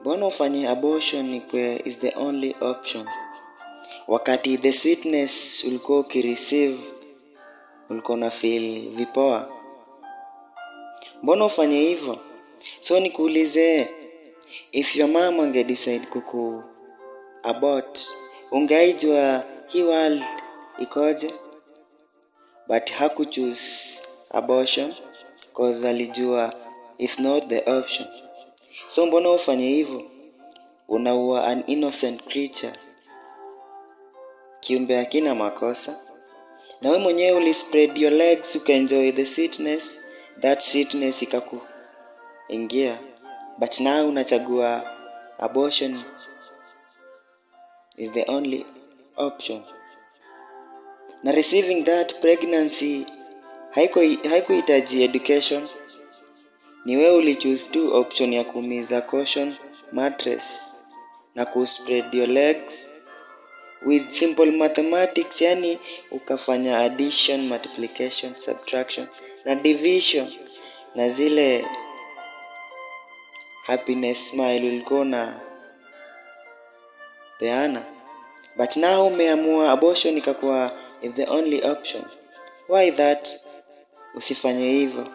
Mbona ufanye abortion ikwe is the only option? Wakati the sweetness ulikuwa ukireceive ulikuwa na feel vipoa. Mbona ufanye hivyo? So nikuulize, if your mom ange decide kuku abort, ungeijua hii world ikoje? But haku choose abortion cause alijua it's not the option. So mbona ufanye hivyo? Unaua an innocent creature, kiumbe hakina makosa. Na wewe mwenyewe ulispread your legs ukaenjoy the sweetness, that sweetness ikakuingia. But now unachagua abortion is the only option. Na receiving that pregnancy haikuhitaji education. Ni wewe ulichoose tu option ya kuumiza caution mattress na kuspread your legs with simple mathematics, yani ukafanya addition, multiplication, subtraction na division na zile happiness smile ulikuwa na peana. But now umeamua abortion ikakuwa is the only option. Why that? Usifanye hivyo.